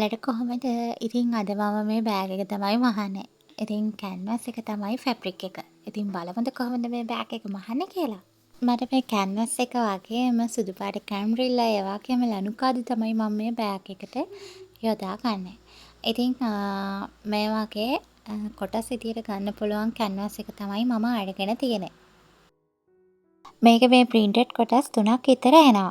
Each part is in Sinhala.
ඔයාලට කොහොමද? ඉතින් අද මම මේ බෑග් එක තමයි මහන්නේ. ඉතින් කැන්වස් එක තමයි ෆැබ්‍රික් එක. ඉතින් බලමුද කොහොමද මේ බෑග් එක මහන්නේ කියලා? මට මේ කැන්වස් එක වගේම සුදු පාට කැම්රිල්ලා ඒ වගේම ලණුකාදු තමයි මම මේ බෑග් එකට යොදා ගන්නේ. ඉතින් මේ වගේ කොටස් විදියට ගන්න පුළුවන් කැන්වස් එක තමයි මම අරගෙන තියෙන්නේ. මේක මේ ප්‍රින්ටඩ් කොටස් 3ක් විතර එනවා.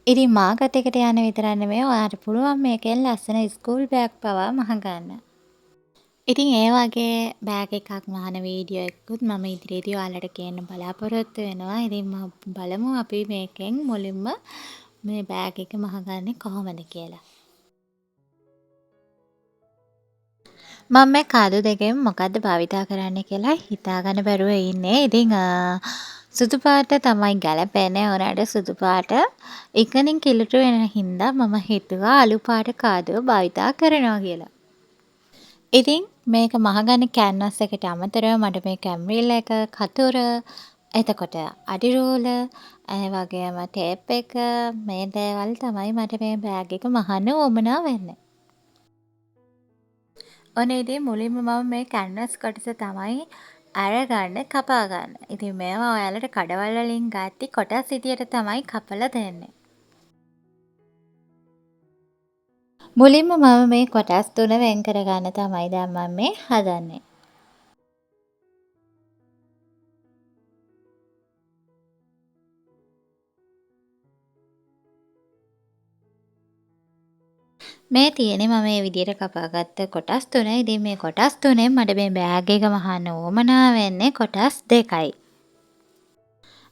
ඉතින් මාකට් එකට යන්න විතරක් නෙමෙයි ඔයාලට පුළුවන් මේකෙන් ලස්සන ස්කූල් බෑග් පවා මහගන්න. ඉතින් ඒ වගේ බෑග් එකක් මහන වීඩියෝ එකකුත් මම ඉදිරියේදී ඔයාලට කියන්න බලාපොරොත්තු වෙනවා. ඉතින් බලමු අපි මේකෙන් මුලින්ම මේ බෑග් එක මහගන්නේ කොහොමද කියලා. මම මේ කඩු දෙකෙන් මොකද්ද භාවිතා කරන්න කියලා හිතාගන්න බැරුව ඉන්නේ. ඉතින් සුදු පාට තමයි ගැලපෙන්නේ. උනාට සුදු පාට ඉක්මනින් කිලුට වෙන හින්දා මම හිතුවා අලු පාට කාදුව භාවිතා කරනවා කියලා. ඉතින් මේක මහගන්න කැන්වස් එකට අමතරව මට මේ කැම්රිල් එක, කතුර, එතකොට අඩි රෝල, ඒ වගේම ටේප් එක මේ දේවල් තමයි මට මේ බෑග් එක මහන්න උවමනා වෙන්නේ. ඔන්න ඉතින් මුලින්ම මම මේ කැන්වස් කොටස තමයි අරගන්න කපා ගන්න. ඉතින් මේවා ඔයාලට කඩවල් වලින් ගත්ති කොටස් විදියට තමයි කපලා දෙන්නේ. මුලින්ම මම මේ කොටස් තුන වෙන් කරගන්න තමයි දැන් මම මේ හදන්නේ. මේ තියෙන්නේ මම මේ විදියට කපාගත්ත කොටස් තුන. ඉතින් මේ කොටස් තුනෙන් මට මේ බෑග් එක මහන්න උවමනා වෙන්නේ කොටස් දෙකයි.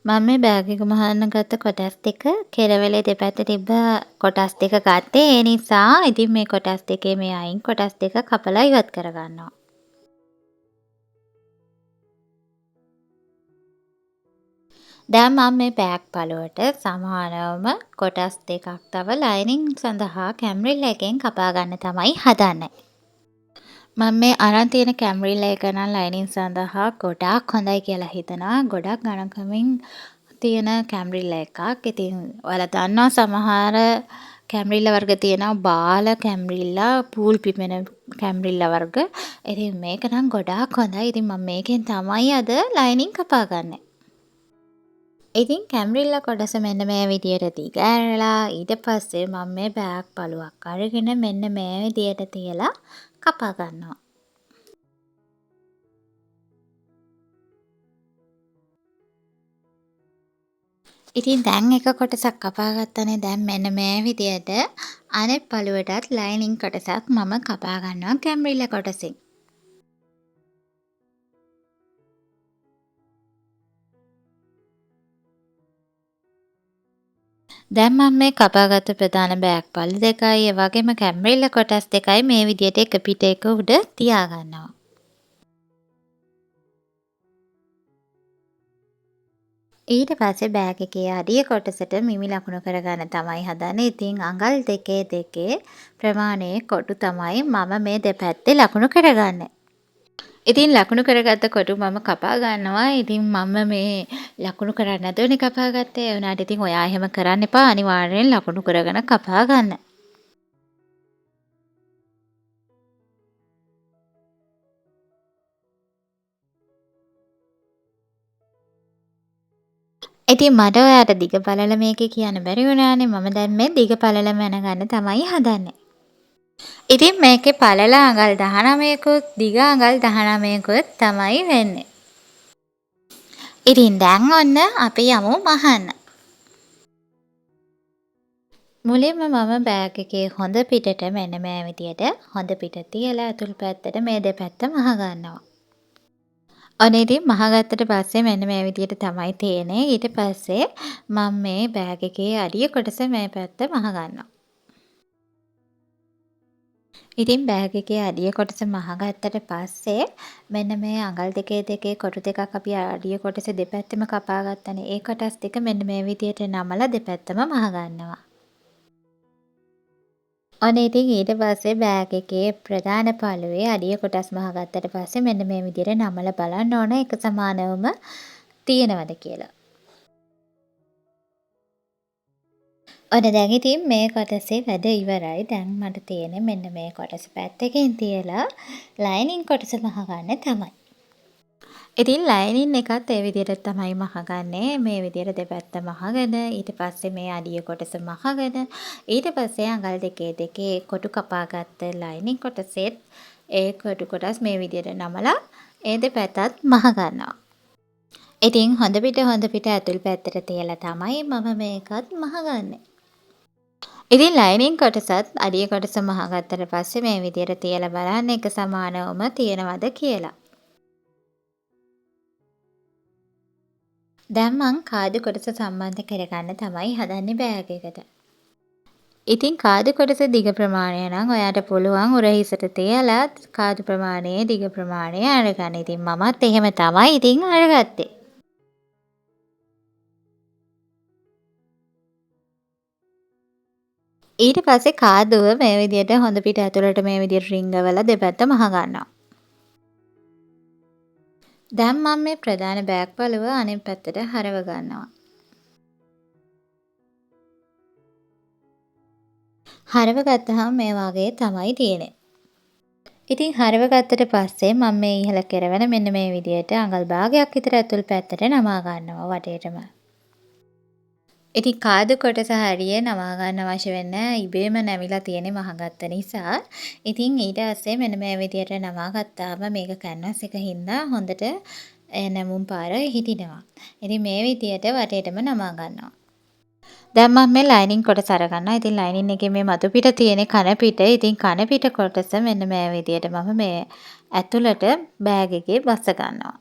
මම මේ බෑග් එක මහන්න ගත්ත කොටස් දෙක කෙරවලේ දෙපැත්ත තිබ්බ කොටස් දෙක ගත්තේ. ඒ නිසා ඉතින් මේ කොටස් දෙකේ මේ අයින් කොටස් දෙක කපලා ඉවත් කරගන්නවා. දැන් මම මේ බෑග් පළුවට සමානවම කොටස් දෙකක් තව ලයිනින් සඳහා කැම්රිල් එකෙන් කපා ගන්න තමයි හදන්නේ. මම මේ අරන් තියෙන කැම්රිල් එක නම් ලයිනින් සඳහා ගොඩාක් හොඳයි කියලා හිතනවා. ගොඩක් ගණන්කමින් තියෙන කැම්රිල්ල එකක්. ඉතින් ඔයාලා දන්නවා සමහර කැම්රිල්ල වර්ග තියෙනවා බාල කැම්රිල්ලා, පූල් පිපෙන කැම්රිල්ල වර්ග. ඉතින් මේක නම් ගොඩාක් හොඳයි. ඉතින් මම මේකෙන් තමයි අද ලයිනින් කපා ගන්නේ. ඉතින් කැම්රිල්ල කොටස මෙන්න මේ විදියට දිග ඇරලා ඊට පස්සේ මම මේ බෑග් පළුවක් අරගෙන මෙන්න මේ විදියට තියලා කපා ගන්නවා. ඉතින් දැන් එක කොටසක් කපා ගත්තනේ. දැන් මෙන්න මේ විදියට අනෙක් පළුවටත් ලයිනින් කොටසක් මම කපා ගන්නවා කැම්රිල්ල කොටසින්. දැන් මම මේ කපාගත්ත ප්‍රධාන බෑග් පළු දෙකයි ඒ වගේම කැම්රිල්ල කොටස් දෙකයි මේ විදියට එක පිට එක උඩ තියා ගන්නවා. ඊට පස්සේ බෑග් එකේ අඩිය කොටසට මිමි ලකුණු කරගන්න තමයි හදන්නේ. ඉතින් අඟල් දෙකේ දෙකේ ප්‍රමාණයේ කොටු තමයි මම මේ දෙපැත්තේ ලකුණු කරගන්නේ. ඉතින් ලකුණු කරගත්ත කොටු මම කපා ගන්නවා. ඉතින් මම මේ ලකුණු කරන්නේ නැතුවනේ කපා ගත්තේ. ඒ වුණාට ඉතින් ඔයා එහෙම කරන්න එපා. අනිවාර්යෙන් ලකුණු කරගෙන කපා ගන්න. ඉතින් මට ඔයාට දිග පළල මේකේ කියන්න බැරි වුණානේ. මම දැන් මේ දිග පළල මැනගන්න තමයි හදන්නේ. ඉතින් මේකේ පළල අඟල් 19කුත් දිග අඟල් 19කුත් තමයි වෙන්නේ. ඉතින් දැන් ඔන්න අපි යමු මහන්න. මුලින්ම මම බෑග් එකේ හොඳ පිටට මෙන්න මේ විදියට හොඳ පිට තියලා ඇතුල් පැත්තට මේ දෙපැත්ත මහ ගන්නවා. ඔන්න ඉතින් මහගත්තට පස්සේ මෙන්න මේ විදියට තමයි තියෙන්නේ. ඊට පස්සේ මම මේ බෑග් එකේ අඩිය කොටස මේ පැත්ත මහ ගන්නවා. ඉතින් බෑග් එකේ අඩිය කොටස මහගත්තට පස්සේ මෙන්න මේ අඟල් දෙකේ දෙකේ කොටු දෙකක් අපි අඩිය කොටස දෙපැත්තෙම කපා ගත්තනේ. ඒ කොටස් දෙක මෙන්න මේ විදියට නමලා දෙපැත්තම මහ ගන්නවා. ඔන්න ඉතින් ඊට පස්සේ බෑග් එකේ ප්‍රධාන පළුවේ අඩිය කොටස් මහගත්තට පස්සේ මෙන්න මේ විදියට නමලා බලන්න ඕන එක සමානවම තියෙනවද කියලා. ඔන්න දැන් ඉතින් මේ කොටසේ වැඩ ඉවරයි. දැන් මට තියෙන්නේ මෙන්න මේ කොටස පැත්තකින් තියලා ලයිනින් කොටස මහගන්න තමයි. ඉතින් ලයිනින් එකත් ඒ විදිහට තමයි මහගන්නේ. මේ විදිහට දෙපැත්ත මහගෙන ඊට පස්සේ මේ අඩිය කොටස මහගෙන ඊට පස්සේ අඟල් දෙකේ කොටු කපාගත්ත ලයිනින් කොටසෙත් ඒ කොටු කොටස් මේ විදිහට නමලා ඒ දෙපැත්තත් මහගන්නවා. ඉතින් හොඳ පිට ඇතුල් පැත්තට තියලා තමයි මම මේකත් මහගන්නේ. ඉතින් ලයිනින් කොටසත් අඩිය කොටස මහගත්තට පස්සේ මේ විදිහට තියලා බලන්න එක සමානවම තියෙනවද කියලා. දැන් මං කාදු කොටස සම්බන්ධ කරගන්න තමයි හදන්නේ බෑග් එකට. ඉතින් කාදු කොටස දිග ප්‍රමාණය නම් ඔයාට පුළුවන් උරහිසට තියලා කාදු ප්‍රමාණයේ දිග ප්‍රමාණය අරගන්න. ඉතින් මමත් එහෙම තමයි ඉතින් අරගත්තේ. ඊට පස්සේ කාදුව මේ විදිහට හොඳ පිට ඇතුළට මේ විදිහට රිංගවල දෙපැත්ත මහගන්නවා. දැන් මම මේ ප්‍රධාන බෑග් පළුව අනිත් පැත්තට හරව ගන්නවා. හරව ගත්තහම මේ වගේ තමයි තියෙන්නේ. ඉතින් හරව ගත්තට පස්සේ මම මේ ඉහළ කෙරවන මෙන්න මේ විදිහට අඟල් භාගයක් විතර ඇතුල් පැත්තට නමා ගන්නවා වටේටම. ඉතින් කාදු කොටස හරිය නමා ගන්න අවශ්‍ය වෙන්නේ ඉබේම නැමිලා තියෙන්නේ මහගත්ත නිසා. ඉතින් ඊට පස්සේ මෙන්න මේ විදිහට නමා ගත්තාම මේක කැන්වස් එක හින්දා හොඳට නැමුම් පාර හිටිනවා. ඉතින් මේ විදිහට වටේටම නමා ගන්නවා. දැන් මම මේ ලයිනින් කොටස අරගන්නවා. ඉතින් ලයිනින් එකේ මේ මතු පිට තියෙන කන පිට. ඉතින් කන පිට කොටස මෙන්න මේ විදිහට මම මේ ඇතුළට බෑග් එකේ බස ගන්නවා.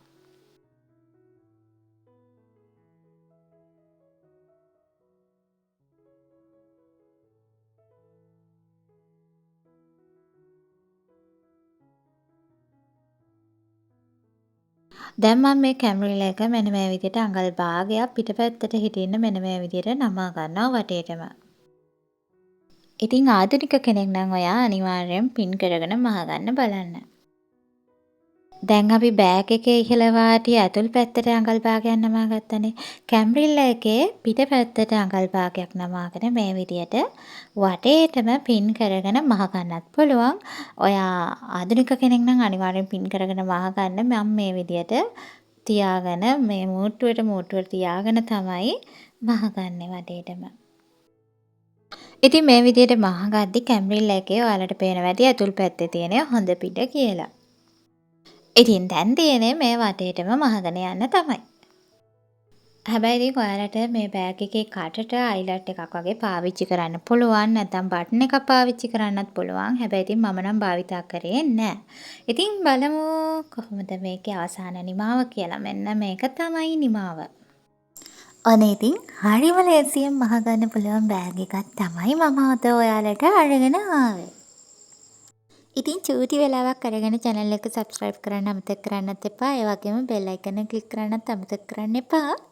දැන් මම මේ කැමරිල එක මෙන්න මේ විදිහට අඟල් භාගයක් පිටපැත්තට හිටින්න මෙන්න මේ විදිහට නමා ගන්නවා වටේටම. ඉතින් ආධුනික කෙනෙක් නම් ඔයා අනිවාර්යෙන් පින් කරගෙන මහගන්න බලන්න. දැන් අපි බෑග් එකේ ඉහළ වාටිය ඇතුල් පැත්තට අඟල් භාගයක් නමා ගත්තනේ. කැමරිල්ල එකේ පිටපැත්තට අඟල් භාගයක් නමාගෙන මේ විදිහට වටේටම පින් කරගෙන මහගන්නත් පුළුවන්. ඔයා ආධුනික කෙනෙක් නම් අනිවාර්යෙන් පින් කරගෙන මහගන්න. මම මේ විදිහට තියාගෙන මේ මූට්ටුවට තියාගෙන තමයි මහගන්නේ වටේටම. ඉතින් මේ විදිහට මහගද්දි කැමරිල්ල එකේ ඔයාලට පේනවා ඇති ඇතුල් පැත්තේ තියෙන හොඳ පිට කියලා. ඉතින් දැන් තියෙන්නේ මේ වටේටම මහගෙන යන්න තමයි. හැබැයි ඉතින් ඔයාලට මේ බෑග් එකේ කටට අයිලට් එකක් වගේ පාවිච්චි කරන්න පුළුවන්. නැත්නම් බටන් එකක් පාවිච්චි කරන්නත් පුළුවන්. හැබැයි ඉතින් මම නම් භාවිතා කරේ නැහැ. ඉතින් බලමු කොහොමද මේකේ අවසාන නිමාව කියලා. මෙන්න මේක තමයි නිමාව. ඔන්න ඉතින් හරිම ලේසියෙන් මහගන්න පුළුවන් බෑග් එකක් තමයි මම අද ඔයාලට අරගෙන ආවේ. ඉතින් චූටි වෙලාවක් අරගෙන channel එක subscribe කරන්න අමතක කරන්නත් එපා. ඒ වගේම bell icon එක click කරන්නත් අමතක කරන්න එපා.